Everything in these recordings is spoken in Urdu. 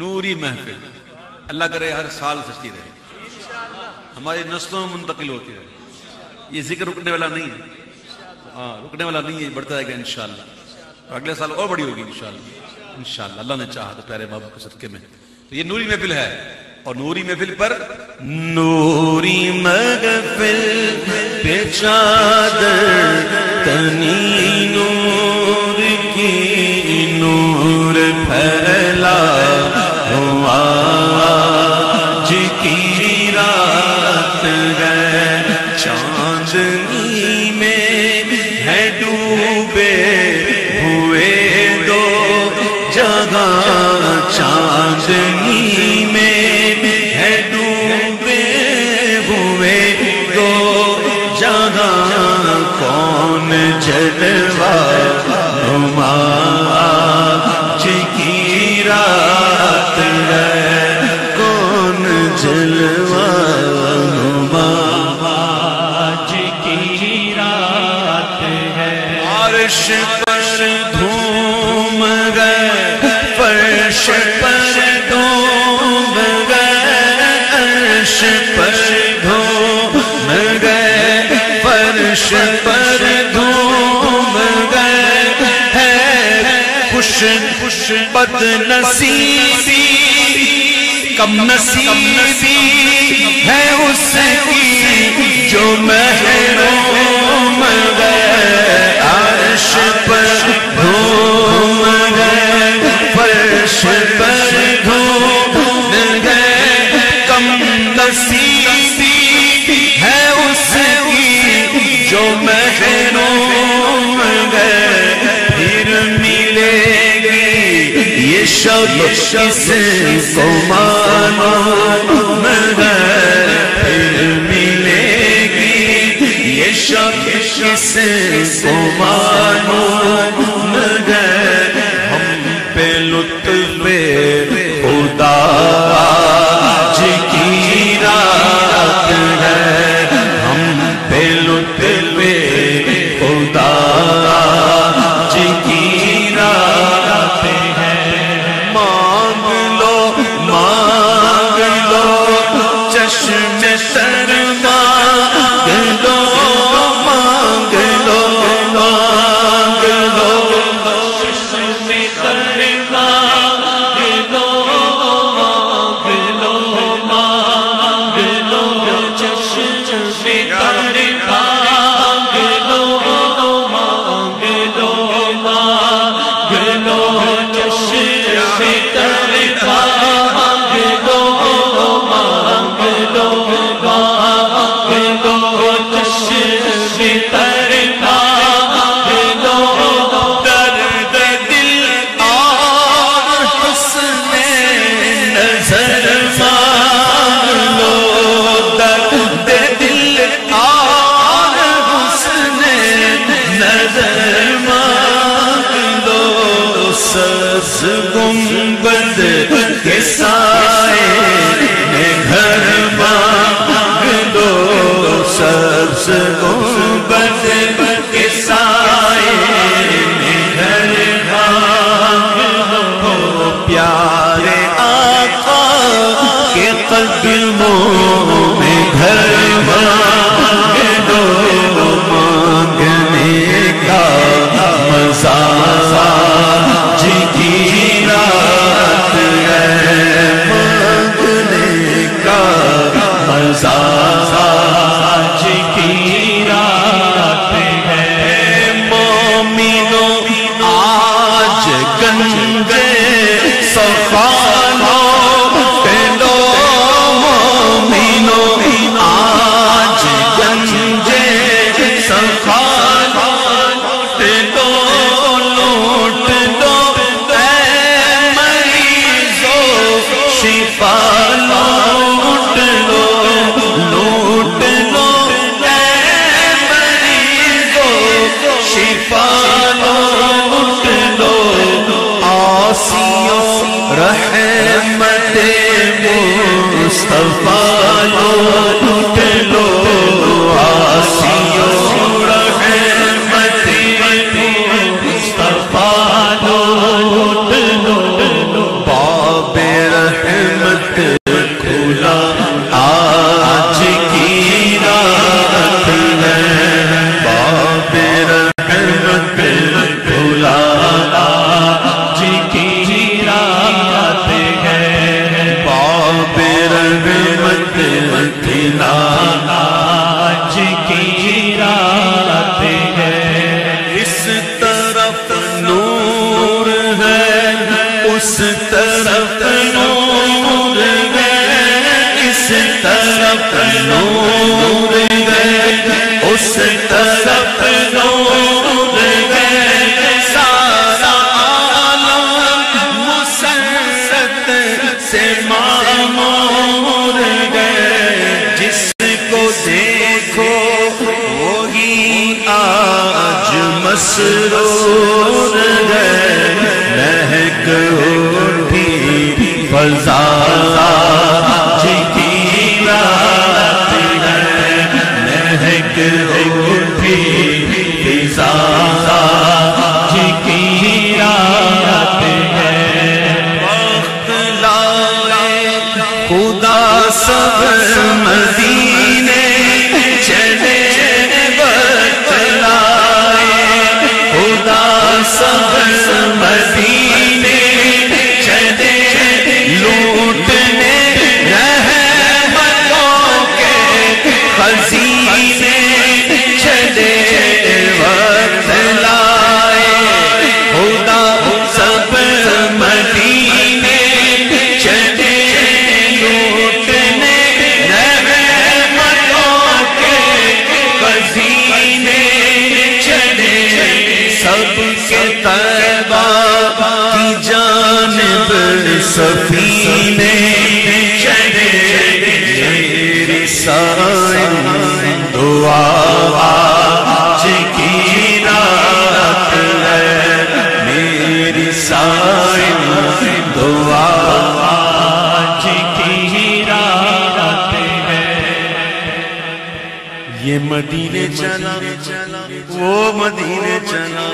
نوری محفل اللہ کرے ہر سال سچتی رہے، ہماری نسلوں میں منتقل ہوتی رہے. یہ ذکر رکنے والا نہیں ہے، ہاں رکنے والا نہیں ہے، بڑھتا ہے گا انشاءاللہ. اور اگلے سال اور بڑی ہوگی انشاءاللہ، انشاءاللہ اللہ نے چاہا تو پیارے محبوب کے صدقے میں. تو یہ نوری محفل ہے، اور نوری محفل پر نوری محفل پہ چادر تنی نور کی نور پھیلا آج کی رات ہے چاندنی میں ہے ڈوبے ہوئے دو جگہ چاندنی میں ہے ڈوبے ہوئے دو جگہ کون جلوہ نما آج کی رات ہے کون جلوہ نما آج کی رات ہے. عرش پر دھوم گئے فرش پر دھوم گئے عرش پر دھوم گئے فرش پر دھوم گئے ہے خوش بد نصیبی کم نصیبی ہے اس کی جو محروم گئے. عرش پر دھوم گئے فرش پر دھوم گئے کم نصیبی ہے اس کی جو محروم گئے. پھر ملے گی یہ شب کس کو معلوم ہے، پھر ملے گی یہ شب کس کو معلوم ہے. ہم پہ لطف خدا آج کی رات ہے، ہم پہ لطف خدا آج کی رات ہے. مانگ لو چشم تر مانگ لو مانگ لو مانگ لو چشم تر مانگ لو مانگ لو مانگ لو چشم تر مانگ لو مانگ لو مانگ لو چشم تر مانگ لو مانگ لو مانگ لو چشم تر مانگ لو. درد دل اور حسن نظر مانگ لو، درد دل اور حسن نظر مانگ لو. سبز گنبد کے سائے میں گھر مانگ لو، سبز گنبد کے سائے میں گھر مانگ لو. پیارے آقا کے قدموں میں گھر مانگ لو. مانگنے کا مزہ آج کی رات ہے، مانگنے کا مزہ آج کی رات ہے. مومنوں آج گنگے صفا لوٹ لو، مومنوں آج گنگے صفا لوٹ لو لوٹ لو. اے مریضوں شفا لوٹ لو لوٹ لو. اے مریضوں شفا لوٹ لو. عاصیوں رحمت مصطفیٰ لوٹ لو، عاصیوں رحمت مصطفیٰ لوٹ لو. باب نور گئے، اس طرف نور گئے، اس طرف نور گئے، سارا عالم مسرت سے معمور گئے، جس کو دیکھو وہی آج مسرور گئے، مہک اٹھی فضا آج کی رات ہے، مہک اٹھی فضا آج کی رات ہے، وقت لائے خدا سب مدینے چلے، وقت لائے خدا سب مدینے چلے، لوٹنے رحمتوں کے خزینے چلے، وقت لائے خدا سب مدینے چلے، لوٹنے رحمتوں کے خزینے چلے، سب کے طیبہ کی جانب سفینے چلے، میری سائن دعا آج کی رات ہے، میری سائن دعا آج کی رات ہے، یہ مدینے چلا وہ مدینے چلا،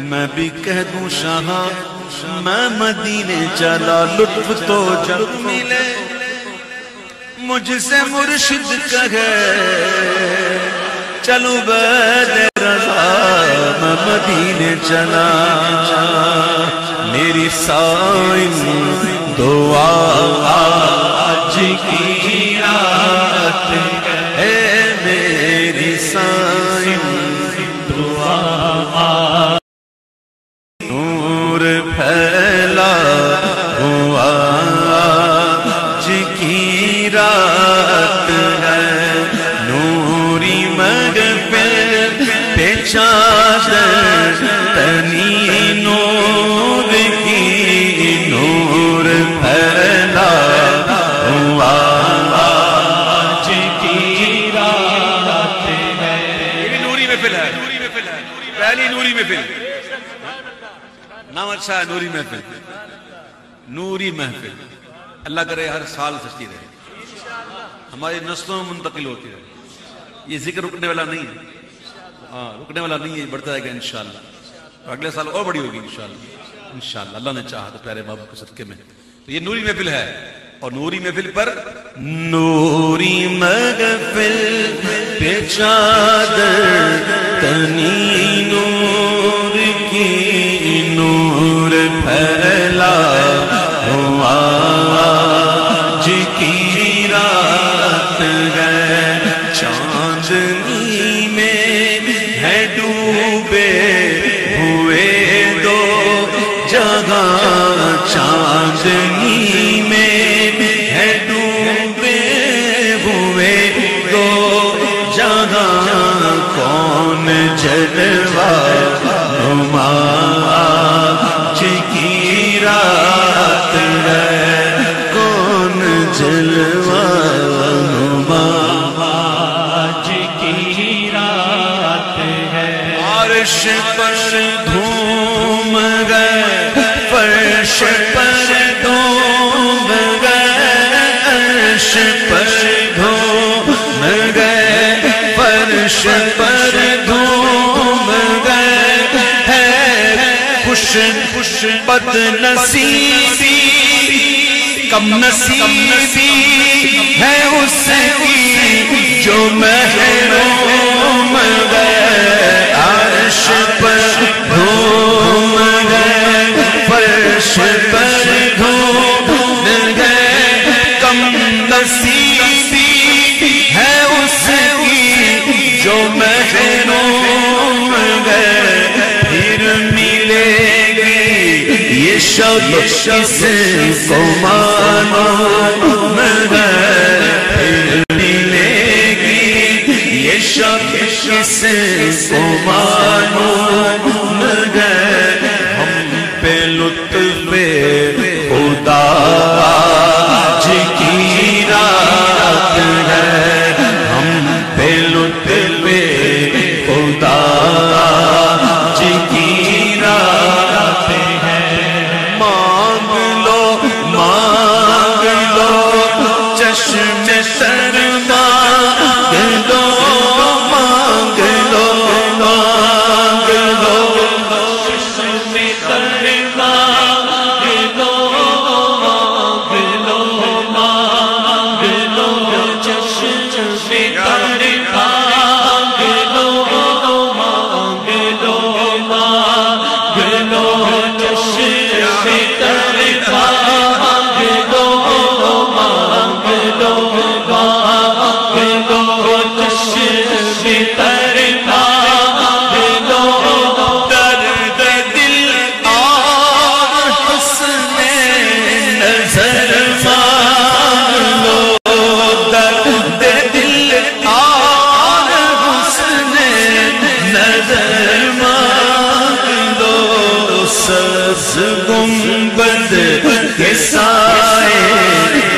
میں بھی کہہ دوں شاہ میں مدینے چلا، لطف تو جب ملے مجھ سے مرشد کہے چلو بید رضا، میں مدینے چلا، میری سائن دعا آج کی رات ہے، میری سائن دعا نور پھیلا ہوا آج کی رات ہے، نوری مقبول پہ چادر تنی نور کی، نور پھیلا ہوا آج کی رات ہے، یہ بھی نوری محفل ہے، پہلی نوری محفل، نام اچھا ہے نوری محفل، نوری محفل، اللہ کرے ہر سال سچتی رہے، ہماری نسلوں میں منتقل ہوتی رہے، یہ ذکر رکنے والا نہیں ہے، رکنے والا نہیں ہے، بڑھتا ہے گا انشاءاللہ، اور اگلے سال اور بڑی ہوگی انشاءاللہ، اللہ نے چاہا تو پیارے محبوب کے صدقے میں، تو یہ نوری محفل ہے، اور نوری محفل پر نوری محفل پہ چادر تنی نور کی، نور پھیلا ہوا آج کی رات ہے، چاندنی میں ہے ڈوبے ہوئے دو جگہ، چاندنی میں ہے ڈوبے ہوئے دو جگہ، کون جلوہ نما آج کی رات ہے، کون جلوہ نما آج کی رات ہے، عرش پر دھوم گئے، فرش پر دھوم گئے، عرش پر دھوم گئے، فرش پر دھوم گئے، ہے خوش بد نصیبی کم نصیبی ہے اس کی جو محروم گئے، عرش پر دھوم گئے، فرش پر دھوم گئے، کم نصیبی ہے اس کی جو محروم گئے، پھر ملے گی یہ شب شب کس کو معلوم ہے پھر ملے گی، یہ شب کس کو معلوم ہے، ہم پہ لطف خدا آج کی رات ہے، ہم پہ لطف خدا آج کی رات ہے، مانگ لو چشم تر مانگ لو، مانگ لو چشم تر مانگ لو، مانگ لو چشم تر مانگ لو، مانگ لو چشم تر مانگ لو، مانگ لو چشم تر مانگ لو، درد دل اور حسن نظر مانگ لو، درد دل اور حسن نظر مانگ لو، سبز گنبد کے سائے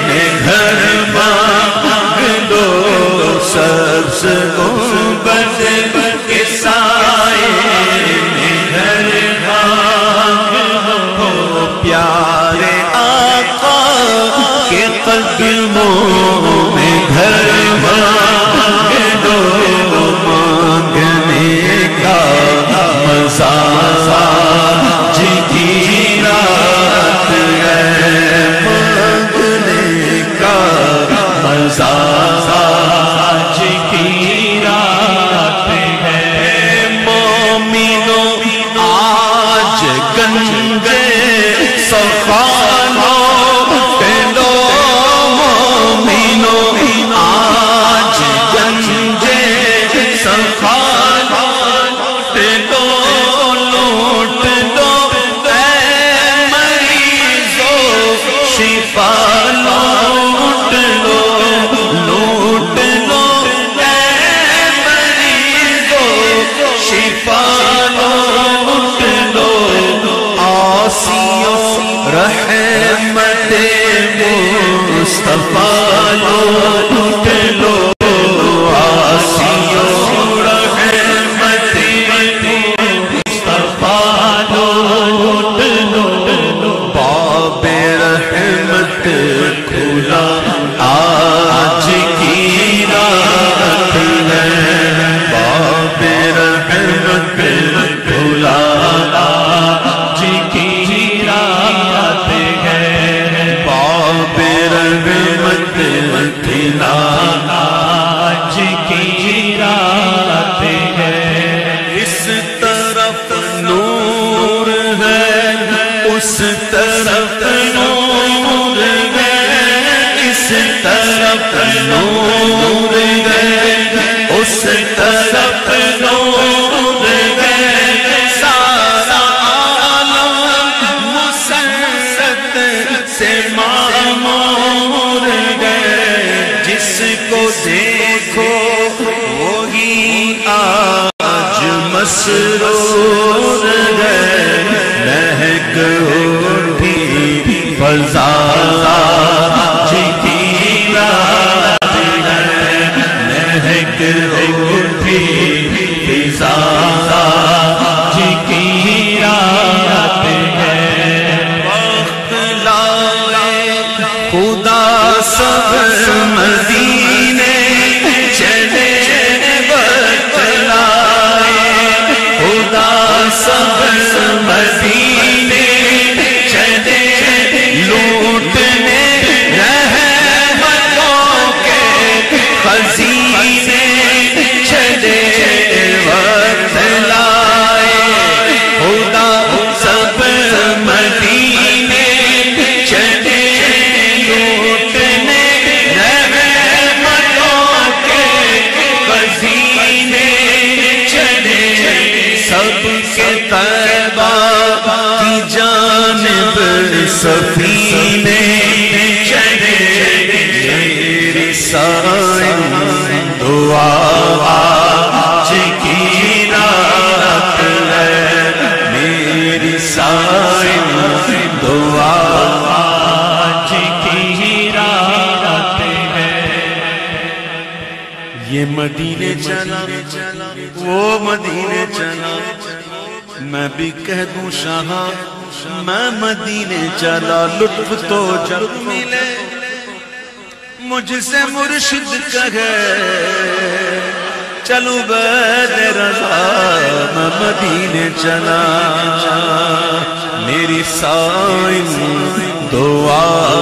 میں گھر مانگ لو، سبز گنبد کے سائے میں گھر مانگ لو، پیارے آقا کے قدموں میں گھر مانگ لو، مانگنے کا مزہ آج کی رات ہے، مانگنے کا مزہ آج کی رات ہے، مومنو آج گنجے صفا لو، مومنو آج گنجے صفا لوٹ لو، اے مریضو شفا لوٹ لو، اے مریضو شفا لوٹ لو، آسیو رحمت مصطفیٰ لوٹ لو، آسیو رحمت مصطفیٰ لوٹ لو، باب رحمت کھلا آج کی رات ہے، باب رحمت کھلا آج کی رات ہے، باب رحمت کھلا آج کی رات ہے، اس طرف نور ہے اس طرف نور ہے، اس طرف نور ہے اس طرف نور ہے، سارا عالم مسرت سے معمور ہے، جس کو دیکھو وہی آج مسرور ہے، مہک اٹھی فضا آج کی رات ہے، مہک اٹھی فضا آج کی رات ہے، وقت لائے خدا سب مدینے چلے، وقت لائے خدا سب مدینے چلے، لوٹنے رحمتوں کے خزینے چلے، وقت لائے خدا سب مدینے چلے، لوٹنے مدینے چلا وہ مدینے چلا، میں بھی کہہ دوں شاہ میں مدینے چلا، لطف تو جب ملے مجھ سے مرشد کہے چلو بید رضا، میں مدینے چلا، میری سائن دعا